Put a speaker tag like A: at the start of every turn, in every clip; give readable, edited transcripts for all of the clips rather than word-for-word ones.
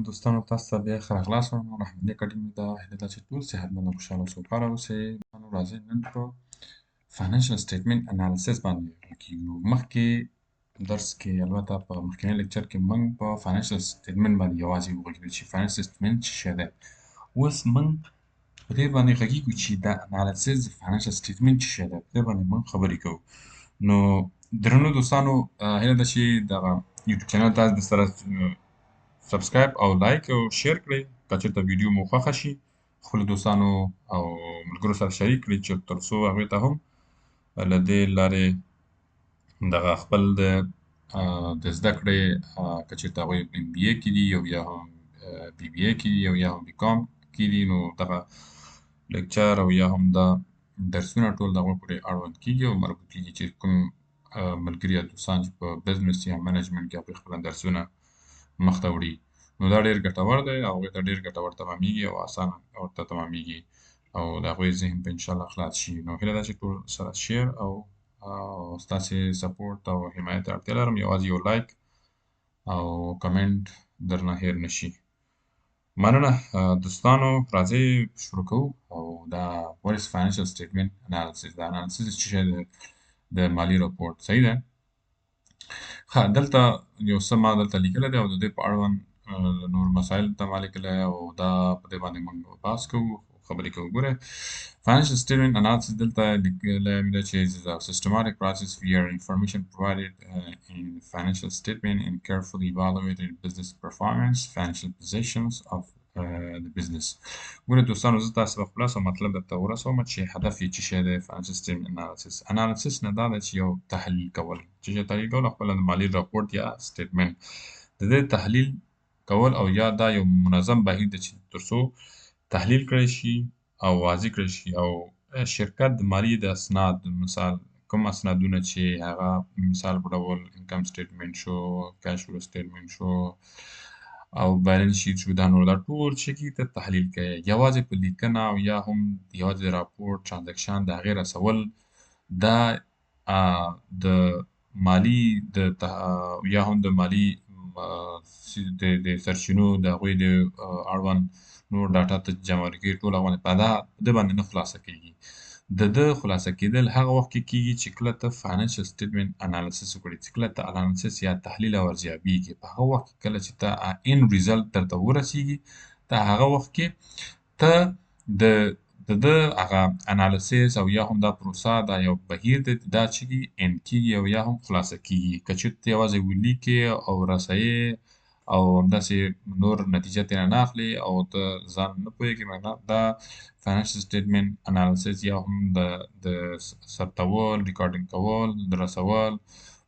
A: دوستانو تاسو ته بیا ښه راغلاست وایم. رحماني اکاډمي ته هیله ده چې ټول صحتمند او خوشحاله او سوکاله اوسئ. دوستانو راځئ نن په فاینانشل سټیټمنټ انالیسس باندې وکړو. مخکې درس کې البته په مخکینی لیکچر کې موږ په فاینانشل سټیټمنټ باندې یوازې وغږېدو چې فاینانشل سټیټمنټ څه شی دی. اوس موږ په دې باندې غږېږو چې دا انالیسس د فاینانشل سټیټمنټ څه شی دی، په دې باندې موږ خبرې کوو. نو درنو دوستانو هیله ده چې دغه یوټیوب چینل تاسو درسره سبسکرایب او لایک او شیر کړئ. که چېرته ویډیو مو خوښه شي خپلو دوستانو او ملګرو سره شریک کړئ چې تر څو هغوی ته هم له دې لارې دغه خپل د زده کړې که چېرته هغوی MBA کې دي او یا هم BBA کې دي او یا هم BCom کې دي، نو دغه لیکچر او یا هم دا درسونه ټول د هغوی پورې اړوند کېږي او مربوط کېږي چې کوم ملګري یا دوستان چې په بزنس یا منیجمنټ کې هغوی خپل درسونه مخته وړي، نو دا ډېر ګټور دی او هغوی ته ډېر ګټور تمامېږي او اسانه ورته تمامېږي او د هغوی ذهن به انشاءالله خلاص شي. نو هیله ده چې ټول سره شیر او ستاسې سپورټ او حمایت ته اړتیا لرم. یوازې یو لایک او کمنټ درنه هېر نه شي. مننه دوستانو، راځئ شروع کوو. او دا what is financial statement analysis؟ دا انالیسس څه شی دی؟ د مالي راپورټ. صحیح ده؟ ښه، دلته یو څه ما دلته لیکلی دی او د دې په اړوند نور مسایل ته ما لیکلی او دا په دې باندې موږ بحث کوو، خبرې کوو. ګورئ، financial statement analysis دلته لیکلی مې ده چې is a systematic process where information provided in financial statement and carefully evaluated business performance, financial positions of the business. ګورئ دوستانو، زه تاسو ته خلاصه مطلب درته ورسوم چې هدف یې څه شی دی. financial statement analysis نه دا ده چې یو تحلیل کول، چې تحلیل کول خپله د مالي راپورټ یا سټیټمنټ د دې تحلیل کول او یا دا یو منظم بهیر دی چې تر څو تحلیل کړی شي او واضح کړی شي او شرکت د مالي د اسناد، مثال کوم اسنادونه چې هغه مثال په ډول انکم سټیټمنټ شو، کیش فلو سټیټمنټ شو او بیلنس شیټ شو، دا نور دا ټول چې کي ته تحلیل کوي. یوازې په لیکنه او یا هم یوازې د راپورټ ټرانزکشن د هغې رسول دا د مالي یا هم د مالي د سرچینو د هغوی د اړوند نور ډاټا ته جمع کوي، ټول هغه په ده باندې نه خلاصه کېږي. د ده خلاصه کېدل هغه وخت کې کېږي چې کله ته فاینانشل سټیټمنټ انالیسس وکړې، چې کله ته انالیسس یا تحلیل او ارزیابي کې په هغه وخت کې کله چې ته ان ریزلټ درته ورسېږي، ته هغه وخت کې ته د ده هغه انالیسس او یا هم دا پروسه دا یو بهیر دی، دا چې اند کېږي او یا هم خلاصه کېږي. که چېرته ته یوازې ولیکې او رسوې او همداسې نور نتیجه ترېنه نه اخلې او ته ځان نه پوهېږې، دا فاینانشل سټیټمنټ انالیسس یا هم د ثبتول، ریکارډینګ کول، د رسول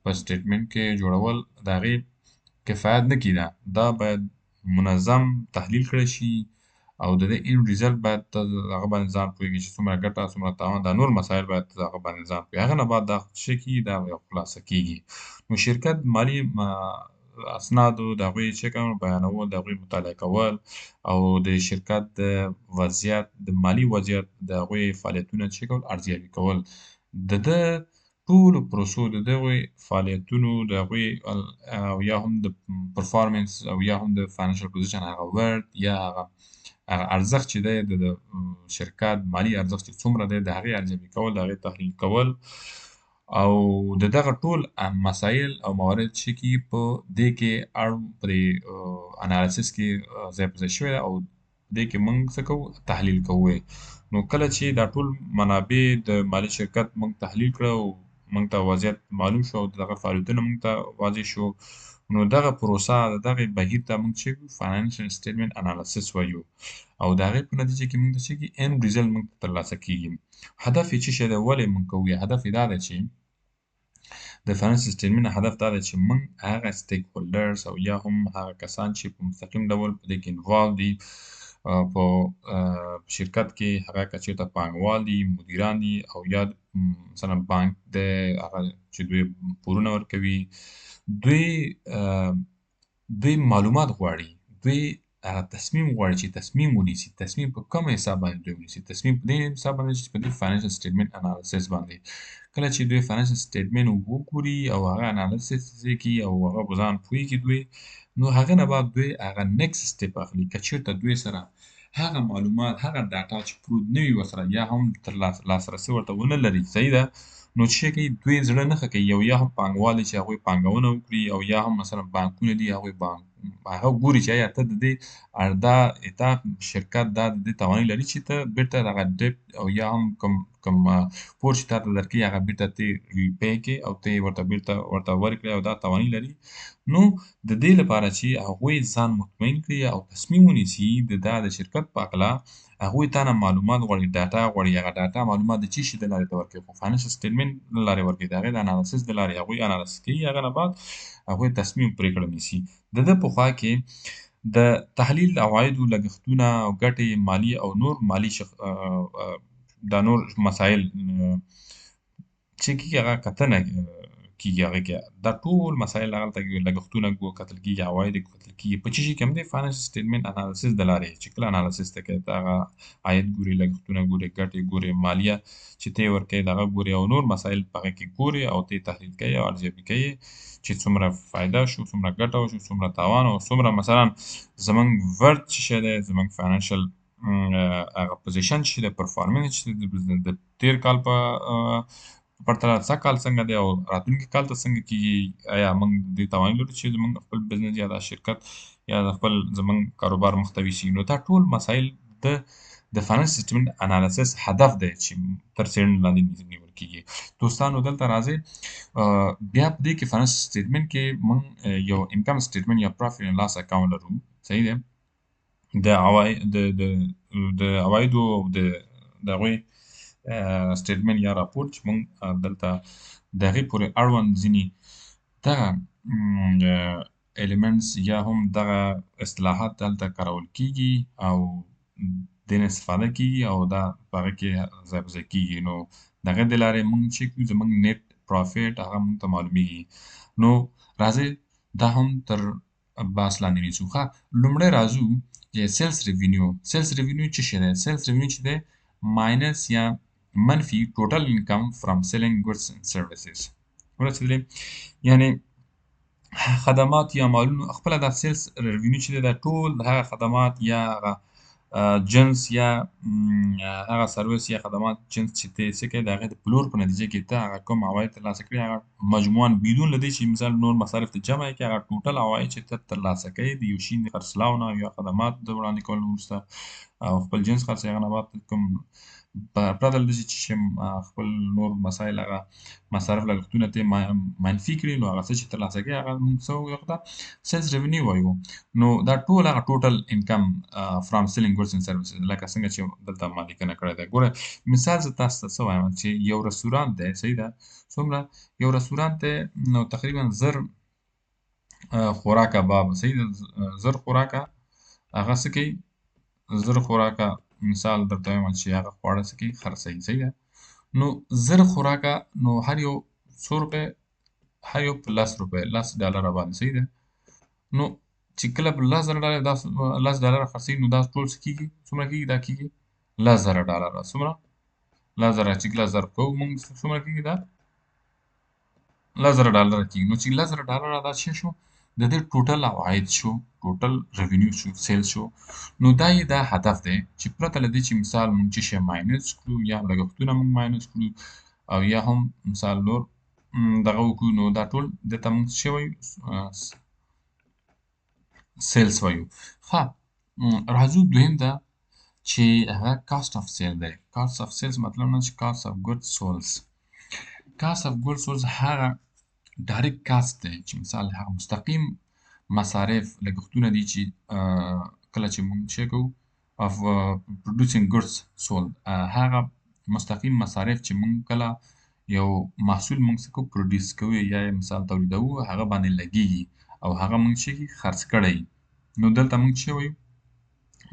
A: په سټیټمنټ کې جوړول د هغې کفایت نه کېږي. دا باید منظم تحلیل کړی شي او د دې ان ریزلټ باید ته هغه باندې ځان پوهېږي چې څومره ګټه څومره تاوان، دا نور مسایل باید ته هغه باندې ځان پوهېږي. هغه نه بعد دا څه کېږي، دا یو خلاصه کېږي. نو شرکت مالي اسنادو د هغوی چک بیانول، د هغوی مطالعه کول او د شرکت د وضعیت د مالي وضعیت د هغوی فعالیتونه چک کول، ارزیابي کول. د ده ټولو پروسو د دغوی فعالیتونو د هغوی او یا هم د پرفارمنس او یا هم د فاینانشل پوزیشن هغه ورډ یا هغه ارزښت چې دی د شرکت مالي ارزښت چې څومره دی د هغې ارزیابي کول، د هغې تحلیل کول او د دغه ټول مسایل او موارد چې کي په دې کې په دې انالیسس کې ځای په ځای شوی دی او دې کې موږ څه کوو، تحلیل کوو. نو کله چې دا ټول منابع د مالي شرکت موږ تحلیل کړه او موږ ته وضعیت معلوم شو او دغه فعالیتونه موږ ته واضح شو، نو دغه پروسه د دغې بهیر ته موږ چې فاینانشل سټیټمنټ انالیسس وایو او د هغې په نتیجه کې موږ ته چې end result موږ ته ترلاسه کېږي. هدف یې څه شی دی، ولې موږ کوو؟ هدف یې دا دی چې د فاینانشل سټیټمنټ هدف دا دی چې موږ هغه سټیک هولډرز او یا هم هغه کسان چې په مستقیم ډول په دې کې انوالو دي په شرکت کې، هغه که چېرته پانګوال دي، مدیران دي او یا مثلا بانک دی هغه چې دوی پورونه ورکوي، دوی معلومات غواړي، دوی هغه تصمیم غواړي چې تصمیم ونیسي. تصمیم په کوم حساب باندې دوی ونیسي؟ تصمیم په دې حساب باندې چې په دې فاینانشل سټیټمنټ انالیسس باندې کله چې دوی فاینانشل سټیټمنټ وګوري او هغه انالیسس یې کوي او هغه په ځان پوهېږي دوی، نو هغه نه بعد دوی هغه نیکسټ سټیپ اخلي. که چېرته دوی سره هغه معلومات، هغه ډاټا چې پروت نه وي ورسره، یا هم تر لاسرسي ورته ونه لري، صحیح ده، نو څه شی کوي، دوی زړه نه ښه کوي. یا هم پانګوال دي چې هغوی پانګونه وکړي، او یا هم مثلا بانکونه دي هغوی هغه ګوري چې آیا ته د دې دا شرکت دا د دې توانایي لري چې ته بېرته دغه ډیپټ او یا هم کوم پور چې تا ته درکوي هغه بېرته ته ریپی کړې او ته یې ورته بېرته ورکړې او دا توانایي لري. نو د دې لپاره چې هغوی ځان مطمئن کړي او تصمیم ونیسي د شرکت په هکله، هغوی تا نه معلومات غواړي، ډاټا غواړي. هغه ډاټا معلومات د څه شي د لارې ته ورکوي؟ خو فاینانشل سټیټمنټ له لارې ورکوي، د هغې د انالیسس د لارې هغوی انالیسس کوي. هغه نه بعد هغوی تصمیم پرېکړه نیسي. د ده په خوا کې د تحلیل عوایدو، لګښتونه او ګټې، مالي او نور مالي دا نور مسایل چې کېږي هغه کتنه کېږي هغې کې. دا ټول مسایل هغلته لګښتونه کتل کېږي، عواید یې کتل کېږي. په څه شي کې هم دی؟ فاینانشل سټیټمنټ انالیسس د لارې چې کله انالیسس ته کوې ته هغه عاید ګورې، لګښتونه ګورې، ګټې ګورې، مالیه چې ته یې ورکوې د هغه ګورې، او نور مسایل په هغې کې ګورې او ته یې تحلیل کوې او ارزیابي کوې چې څومره فایده شو، څومره ګټه وشو، څومره تاوان او څومره مثلا زموږ ورت څه شی دی، زموږ فاینانشل هغه پوزیشن چې دی، پرفارمنس چې دی د تېر کال په پرتله سږ کال څنګه دی او راتلونکي کال ته څنګه کېږي. آیا موږ د دې توانایي لرو چې زموږ خپل بزنس یا دا شرکت یا د خپل زموږ کاروبار مخ ته یوسي؟ نو دا ټول مسایل د فاینانس سټیټمنټ انالیسس هدف دی چې تر څېړنې لاندې نیول کېږي. دوستانو دلته راځئ بیا په دې کې فاینانس سټیټمنټ کې موږ یو انکم سټیټمنټ یا پروفیټ اینډ لاس اکاونټ لرو، صحیح دی. د عوایدو او د هغوی سټیټمنټ یا راپور چې موږ دلته د هغې پورې اړوند ځینې دغه ایلیمنټس یا هم دغه اصطلاحات دلته کارول کېږي او دې نه استفاده کېږي او دا په هغه کې ځای په ځای کېږي. نو د هغې د لارې موږ چې کوو زموږ نیټ پروفیټ هغه موږ ته معلومېږي. نو راځئ دا هم تر بحث لاندې نیسو. ښه، لومړی راځو چې سیلز ریونیو. سیلز ریونیو څه شی دی؟ سیلز ریونیو چې دی ماینس یا منفي ټوټل انکم فرام سیلینګ ګوډس اینډ سروسز. ورسېدلې؟ یعنې خدمات یا مالونو خپله دا سیلز ریونیو چې دی دا ټول د هغه خدمات یا هغه جنس یا هغه سروس یا خدمات جنس چې ته یې څه کوې د هغې د پلور په نتیجه کې ته هغه کوم عواید ترلاسه کړي هغه مجموعاً بدون له دې چې مثال نور مصارف ته جمع یې کړې هغه ټوټل عواید چې ته ترلاسه کوې د یو شي د خرڅلاو نه یا خدمات د وړاندې کولو وروسته او خپل جنس خرڅوي، هغه نه بعد کوم پرته له دې چې خپل نور مسایل هغه مصارف لګښتونه ته منفي کړي، نو هغه څه چې ترلاسه کوي هغه موږ څه وایو؟ هغه ته سیلز ریونیو وایو. نو دا ټول هغه ټوټل انکم فرام سیلینګ ګوډس اینډ سروسز لکه څنګه چې دلته ما لیکنه کړې ده. ګوره مثال زه تاسو ته څه وایم چې یو رستورانت دی، صحیح ده، څومره یو رستورانت دی نو تقریبا 1000 خوراکه باب، صحیح ده، 1000 خوراکه هغه څه کوي، 1000 خوراکه مثال درته وایم چې هغه خواړه څه کوي، خرڅوي، صحیح ده. نو 1000 خوراکه نو هر یو څو روپۍ، هر یو په 10 روپۍ، $10 باندې، صحیح ده. نو چې کله په $10,000 دا $10 خرڅوي نو دا ټول څه کېږي، څومره کېږي؟ دا کېږي $10,000. څومره؟ 10,000 چې کله ضرب کوو موږ څومره کېږي؟ دا $10,000 کېږي. نو چې $10,000 دا څه شو؟ د دې ټوټل عواید شو، ټوټل ریونیو شو، سیل شو. نو دا یې دا هدف دی چې پرته له دې چې مثال موږ څه شی ماینس کړو یا لګښتونه موږ ماینس کړو او یا هم مثال نور دغه وکړو، نو دا ټول دې ته موږ څه وایو؟ سیلز وایو. ښه، راځو دویم ته چې هغه کاسټ اف سیل دی. کاسټ اف سیلز مطلب نه چې کاسټ اف ګوډ سولز. کاسټ اف ګوډ سولز هغه ډایرکټ کاسټ دی چې مثال هغه مستقیم مصارف لګښتونه دي چې کله چې موږ څه کوو اف پروډوسینګ ګوډس سولد، هغه مستقیم مصارف چې موږ کله یو محصول موږ څه کوو پروډیوس کوو یا یې مثال تولیدوو هغه باندې لګېږي او هغه موږ څه خرڅ کړی. نو دلته موږ څه وایو؟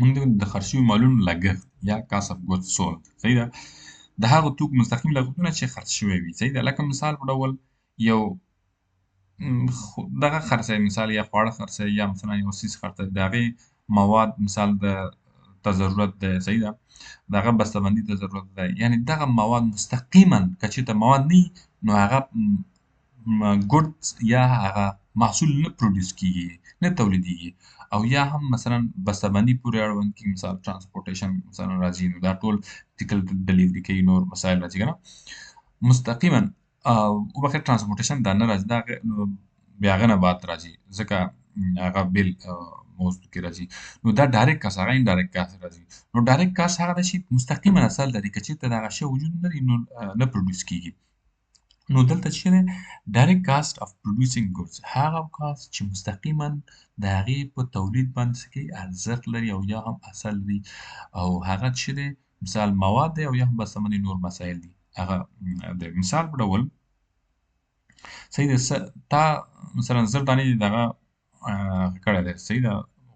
A: موږ د خرڅ شوي مالونو لګښت یا کاسټ اف ګوډس سولد، صحیح ده، د هغو توکو مستقیم لګښتونه چې خرڅ شوي وي، صحیح ده. لکه مثال په ډول یو دغه خرڅوي، مثال یا خواړه خرڅوي یا مثلا یو څیز خرڅوي، د هغې مواد مثال د ته ضرورت دی صحیح ده د هغه بسته‌بندي ته ضرورت دی یعنې دغه مواد مستقیما که چېرته مواد نه وي نو هغه ګډ یا هغه محصول نه پروډیوس کېږي نه تولیدېږي او یا هم مثلا بسته‌بندي پورې اړوند کېږي مثال ترانسپورټیشن مثلا راځي نو دا ټول ټیکل ډلیوري کوي نور مسایل راځي که نه مستقیما وبخښه ترانسپورټیشن دا نه راځي دا بیا هغه نه بعد راځي ځکه هغه بیل موضوع کې راځي نو دا ډایرکټ کاست هغه انډایرکټ کاست راځي نو ډایرکټ کاست هغه ده چې مستقیما اثر لري که چېرته د هغه شی وجود نه لري نو نه پروډیوس کېږي نو دلته چې دی ډایرکټ کاست اف پروډیوسینګ ګډز هغه کاست چې مستقیما د هغې په تولید باندې څه کوي ارزښت لري او یا هم اثر لري او هغه چې دی مثال مواد دی او یا هم بسته‌بندي نور مسایل دي هغه د مثال په ډول صحیح ده تا مثلا 1000 دانې دغه کړی دی صحیح ده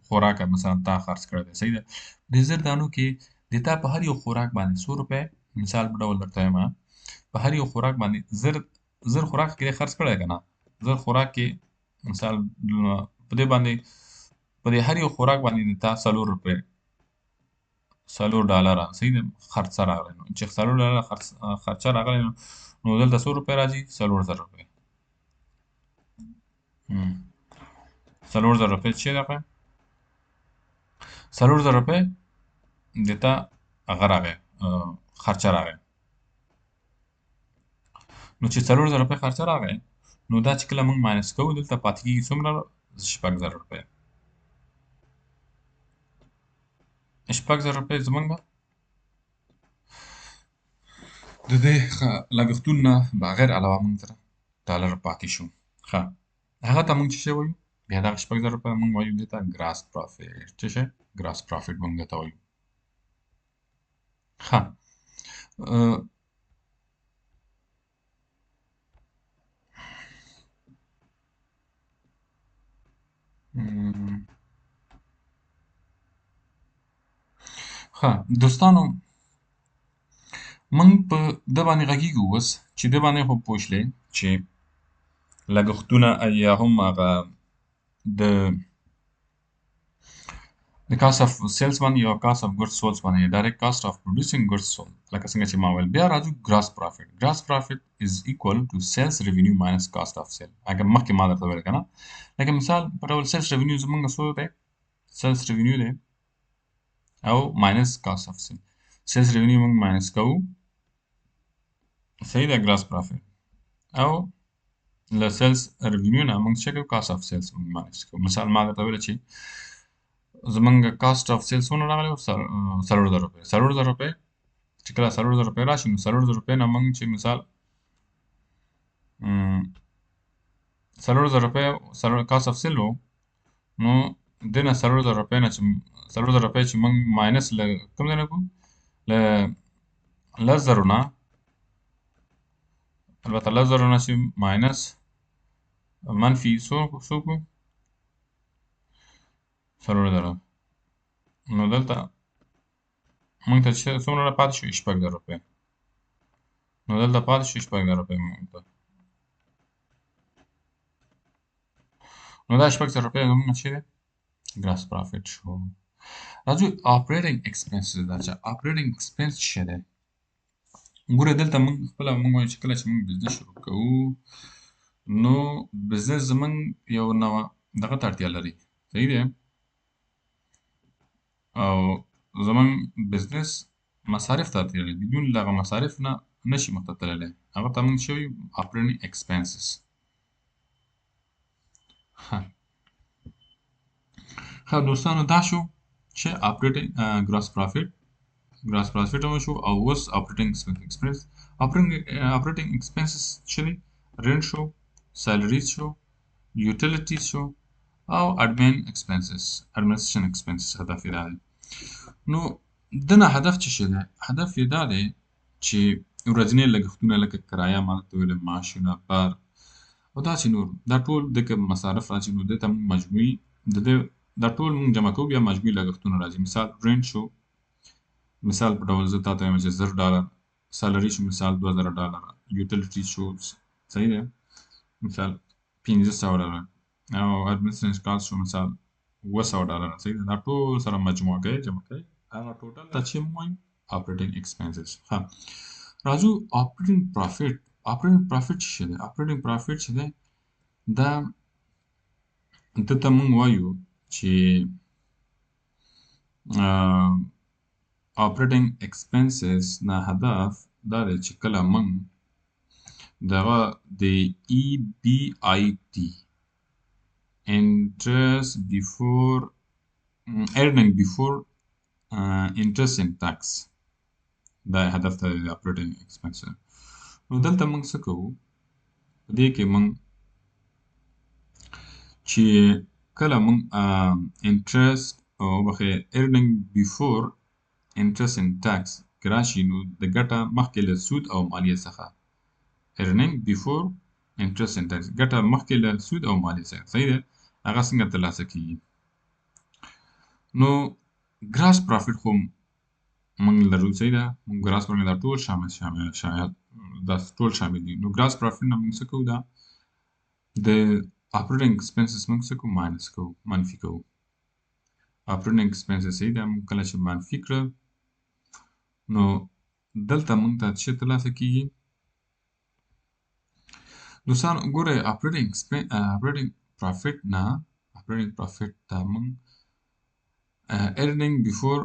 A: خوراک مثلا تا خرڅ کړی دی صحیح ده د 1000 دانو کې د تا په هر یو خوراک باندې 100 روپۍ مثال په ډول درته وایم په هر یو خوراک باندې زر خوراک کې خرڅ کړی که نه زر خوراک کې مثال په دې باندې په دې هر یو خوراک باندې د تا 4 روپۍ 4 ډالره صحیح ده خرڅه راغلی نو چې 4 ډالره خرچه راغلی نو دلته 100 روپۍ راځي 4000 روپۍ 4000 روپۍ چې دغه 4000 روپۍ د تا هغه راغی خرچه راغی نو چې 4000 روپۍ خرچه راغی نو دا چې کله موږ ماینس کوو دلته پاتې کېږي څومره 6000 روپۍ 6000 روپۍ زموږ د دې لګښتونو نه بغیر علاوه موږ سره ډالر پاتې شو ښه هغه ته موږ څه شی وایو بیا دغه 6000 روپۍ موږ وایو دې ته ګراس پرافیټ څه شی ګراس پرافیټ موږ دې ته وایو ښه ښه دوستانو موږ په ده باندې غږېږو اوس چې ده باندې خو پوه شلې چې لګښتونه یا هم هغه د کاست اف سیلز باندې یا کاست اف ګډز سولز باندې ډایرکټ کاست اف پروډیوسینګ ګډز سول لکه څنګه چې ما ویل بیا راځو ګراس پرافیټ ګراس پرافیټ از ایکوال ټو سیلز ریونیو ماینس کاست اف سیل هغه مخکې ما درته ویل که نه لکه مثال په ډول سیلز ریونیو زموږ څو دی سیلز ریونیو دی او ماینس کاست اف سیل سیلز ریونیو موږ ماینس کوو صحیح ده ګراس پرافیټ او له سیلز ریونیو نه موږ څه کوو کاست اف سیلز موږ ماینس کوو مثال ما درته ویل چې زمونږ کاست اف سیلز څومره راغلی و 4000 روپۍ 4000 روپۍ چې کله 4000 روپۍ راشي نو 4000 روپۍ نه موږ چې مثال 4000 روپۍ کاست اف سیل و نو دې نه 4000 روپۍ نه چې 4000 روپۍ چې موږ ماینس له کوم ځای نه کړو له 10000 نه البته 10000 نه چې ماینس منفي څو کړو 4000 نو دلته موږ ته څومره پاتې شو 6000 روپۍ نو دلته پاتې شو 6000 روپۍ موږ ته نو دا 6000 روپۍ زموږ چې دی ګراس پرافیټ شو راځو اپریټینګ ایکسپنسز دا چې اپریټینګ ایکسپنس څه شی دی ګوره دلته موږ خپله موږ وایو چې کله چې موږ بزنس شروع کوو نو بزنس زموږ یو نوه دغه ته اړتیا لري صحیح دی او زموږ بزنس مصارف ته اړتیا لري بدون له هغه مصارف نه نشي مخته تللی هغه ته موږ څه وایو اپریټینګ ایکسپنسز ښه دوستانو دا شو چې اپریټینګ ګراس پرافیټ هم شو او اوس اپریټینګ ایکسپنس اپریټینګ ایکسپنسز چې دی رنټ شو سیلریز شو یوټیلیټیز شو او ایڈمنسټریشن ایکسپنسز هدف یې دا دی نو د نه هدف څه شی دی هدف یې دا دی چې ورځني لګښتونه لکه کرایه ما درته ویلې معاشونه کار او داسې نور دا ټول دغه مصارف راځي نو دې ته موږ مجموعي د دې دا ټول موږ جمع کوو بیا مجموعي لګښتونه راځي مثال رنټ شو مثال په ډول زه تا ته وایم چې 1000 ډالر سیلري شو مثال 2000 ډالر یوټیلیټي شو صحیح دی مثال 1500 ډالر او ایڈمنسټریشن کاست شو مثال 200 ډالر صحیح دی دا ټول سره مجموع کوي جمع کوي هغه ټوټل ته چې موږ وایو operating expenses. ها راځو operating profit څه شی دی؟ operating profit چې دی دا دته موږ وایو چې operating expenses نه هدف دا دی چې کله موږ دغه د EBIT interest before earning before interest and tax دا هدف ته د operating expenses. نو دلته موږ څه کوو؟ په دې کې موږ چې کله موږ interest او بخې earning before interest and tax کې راشي نو د ګټه مخکې له سود او مالیې څخه earning before interest and tax ګټه مخکې له سود او مالیې څخه صحیح ده هغه څنګه ترلاسه کیږي نو ګراس پروفیټ خو موږ لرو صحیح ده موږ ګراس پروفیټ دا ټول شامل دي نو ګراس پروفیټ نه موږ څه کوو دا د operating expenses موږ څه کوو ماینس کوو منفي کوو operating expenses صحیح ده موږ کله چې منفي کړه نو دلته موږ ته څه ترلاسه کیږي دوستان ګوره operating profit ته موږ earning before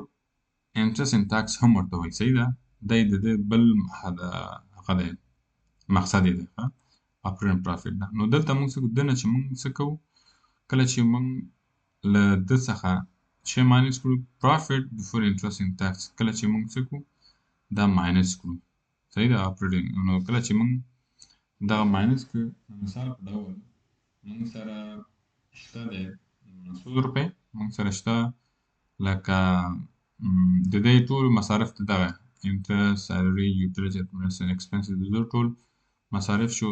A: interest and tax هم ورته وایي صحیح ده دی د بل هغه دی مقصد یې دی operating profit ده نو دلته موږ څه کوو دنه چې موږ څه کوو کله چې موږ له ده څخه چې ماینس کړو profit before interest and tax کله چې موږ څه کوو دا ماینس کړو صحیح ده operating نو کله چې موږ دا ماینس کړو مثال په ډول موږ سره شته دی 100 روپۍ موږ سره شته لکه د دې ټول مصارف ته دغه interest salary utility administration expenses د دې ټول مصارف شو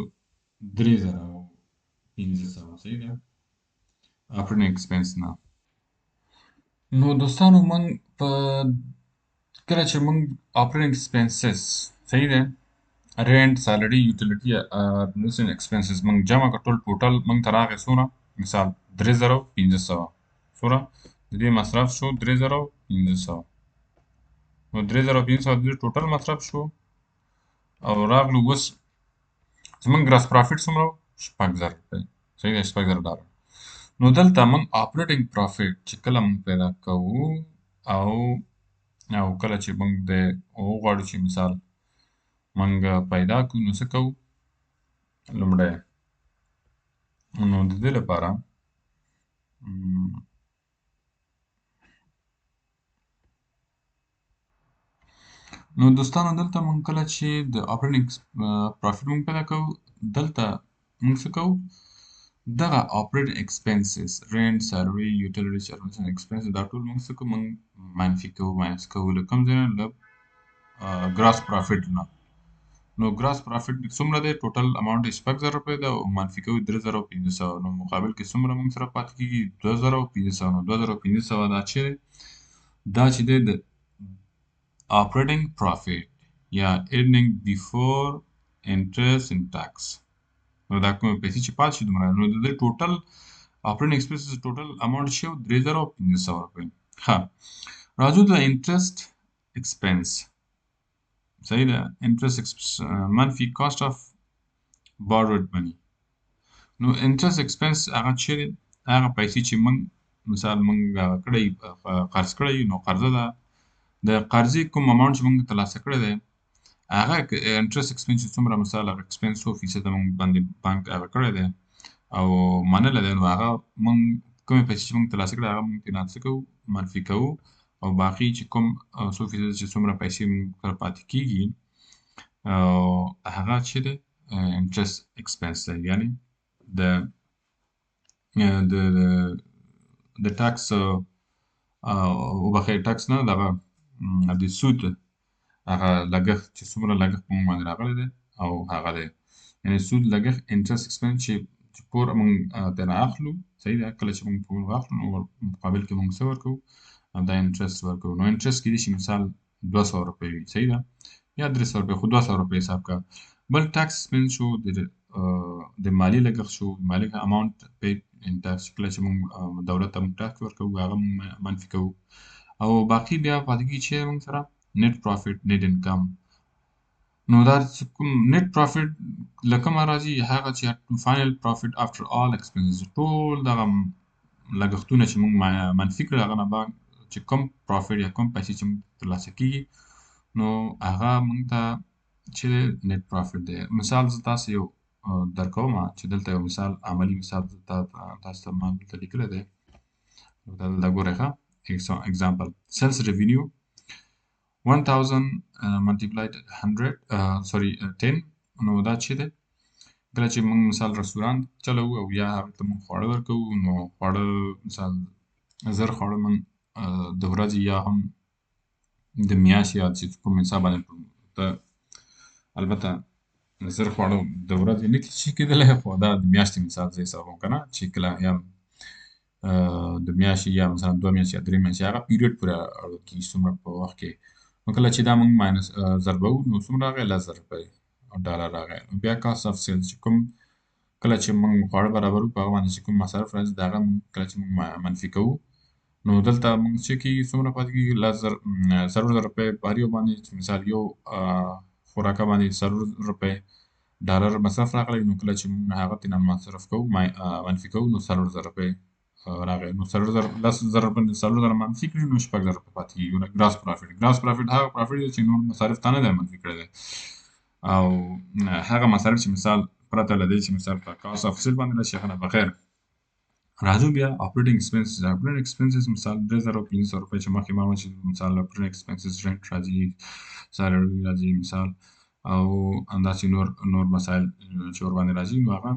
A: 3500 صحیح ده operating expense نه نو دوستانو موږ په کله چې موږ operating expenses صحیح ده rent salary utility administration expenses موږ جمع کړ ټوټل موږ ته راغی څومره مثال 3500 څومره د دې مصرف شو 3500 نو 3500 د ټوټل مصرف شو او راغلو اوس زموږ ګراس پروفیټ څومره 6000 روپۍ صحیح ده 6000 ډالر نو دلته موږ operating profit چې کله موږ پیدا کوو او کله چې موږ د وغواړو چې مثال موږ پیدا کړو نو څه کوو لومړی نو د دې لپاره نو دوستانو دلته موږ کله چې د operating profit موږ پیدا کوو دلته موږ څه کوو دغه operating expenses rent salary utility charges and expenses دا ټول موږ څه کوو موږ منفي کوو ماینس کوو له کوم ځای نه له ګراس پروفیټ نه نو ګراس پروفیټ څومره دی ټوټل اماونټ یې 6000 روپۍ ده او منفي کوو 3500 نو مقابل کې څومره موږ سره پاتې کېږي 2500 نو 2500 دا چې دی د operating profit یا earning before interest and tax نو دا کومه پیسې چې پاتې شي دومره نو د ټوټل operating expenses ټوټل اماونټ شو 3500 روپۍ ها راځو د interest expense صحیح ده interest منفي cost of borrowed money نو interest expense هغه چې هغه پیسې چې موږ مثال موږ کړی قرض کړی نو قرضه ده د قرضې کوم اماونټ چې موږ ترلاسه کړی دی هغه انټرست ایکسپنس چې څومره مثال هغه ایکسپنس 100% موږ باندې بانک هغه کړی دی او منلی دی نو هغه موږ کومې پیسې چې موږ ترلاسه کړی هغه موږ ترې څه کوو منفي کوو او باقي چې کوم 100% چې څومره پیسې موږ سره پاتې کېږي هغه چې دی انټرست ایکسپنس دی یعنې د ټاکس وبخښئ ټاکس نه دغه د سود هغه لګښت چې څومره لګښت په موږ باندې راغلی دی او هغه دی یعنې سود لګښت انټرست ایکسپنس چې پور موږ ترې اخلو صحیح ده کله چې موږ پور واخلو نو مقابل کې موږ څه ورکوو دا انټرست ورکوو نو انټرست کېدای شي مثال 200 روپۍ وي صحیح ده یا 300 روپۍ خو 200 روپۍ حساب کړه بل ټاکس ایکسپنس شو د مالي لګښت شو مالي اماونټ پید ان ټاکس کله چې موږ دولت ته موږ ټاکس ورکوو هغه موږ منفي کوو او باقي بیا پاتې کېږي چې موږ سره نیټ پروفیټ نیټ انکم. نو دا چې کوم نیټ پروفیټ له کومه راځي هغه چې فاینل پروفیټ افټر آل ایکسپنسز ټول دغه لګښتونه چې موږ منفي کړل هغه نه بعد چې کوم پروفیټ یا کوم پیسې چې موږ ترلاسه کېږي نو هغه موږ ته چې نیټ پروفیټ دی. مثال زه تاسو یو درکوم چې دلته یو مثال عملي مثال تاسو ته ما دلته لیکلی دی. دلته ګورئ ښه example sales revenue 1000 multiplied 10 نو دا چې دی کله چې موږ مثال رستورانت چلوو او یا هغه ته موږ خواړه ورکوو نو خواړه مثال 1000 خواړه موږ د ورځې یا هم د میاشتې یا چې کوم حساب باندې ته البته 1000 خواړه د ورځې نه شي کېدلی خو دا د میاشتې مثال زه حسابوم که نه چې کله یا د میاشتې یا مثلا 2 میاشتې یا 3 میاشتې هغه پیریډ پورې اړه کېږي څومره په وخت کې نو کله چې دا موږ ماینس ضربوو نو څومره راغی 10,000 روپۍ ډالر راغی. بیا کاست اف سیلز چې کوم کله چې موږ خواړه برابروو په هغه باندې چې کوم مصارف راځي د هغه کله چې موږ منفي کوو نو دلته موږ چې کېږي څومره پاتې کېږي 10,000 روپۍ په هر یو باندې چې مثال یو خوراکه باندې 10,000 روپۍ ډالر مصرف راغلی نو کله چې موږ هغه ترېنه مصرف کوو منفي کوو نو 10,000 روپۍ راغی نو 10,000 روپۍ 10,000 منفي کړي نو 6,000 روپۍ پاتې کېږي. ګراس پروفیټ هغه پروفیټ دی چې نور مصارف ته نه دی منفي کړی دی او هغه مصارف چې مثال پرته له دې چې مثال په کاست اف سیل باندې راشي هغه نه بغیر راځو. بیا اپریټینګ ایکسپنسز مثال 3,500 روپۍ چې مخکې ما وویل چې مثال اپریټینګ ایکسپنسز رنټ راځي سالري راځي مثال او همداسې نور مسایل چې ورباندې راځي نو هغه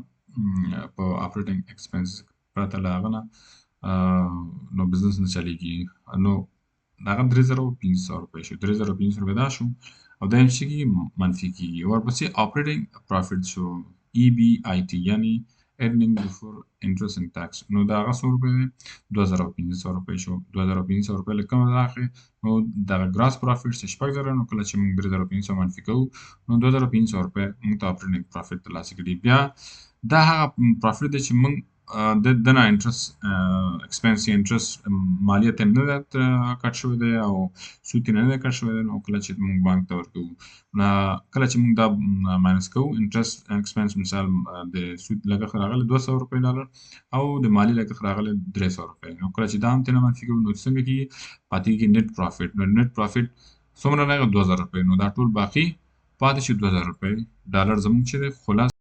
A: په اپریټینګ ایکسپنسز پرته له هغه نه نو بزنس نه چلیږي نو هغه 3,500 روپۍ شو 3,500 روپۍ دا شو او دا چې کېږي منفي کېږي. ورپسې اپریټینګ پروفیټ شو EBIT یعنی earning before interest and tax نو دا هغه څو روپۍ دی 2,500 روپۍ شو 2,500 روپۍ له کومه راغلې نو دغه ګراس پروفیټ چې 6,000 نو کله چې موږ 3,500 منفي کوو نو 2,500 روپۍ موږ ته اپریټینګ پروفیټ ترلاسه کړي. بیا دا هغه پروفیټ دی چې موږ دنه انټرست ایکسپنس انټرست مالیه ترې نه ده کټ شوی دی او سود ترې نه دی کټ شوی دی نو کله چې موږ بانک ته ورکوو کله چې موږ دا ماینس کوو انټرست ایکسپنس مثال د سود لګښت راغلی 200 روپۍ ډالر او د مالي لګښت راغلی 300 روپۍ نو کله چې دا هم ترې منفي کوو نو څنګه کېږي پاتې کېږي نیټ پروفیټ. نو نیټ پروفیټ څومره راغی 2,000 روپۍ نو دا ټول باقي پاتې شي 2,000 روپۍ ډالر زموږ چې دی خلاص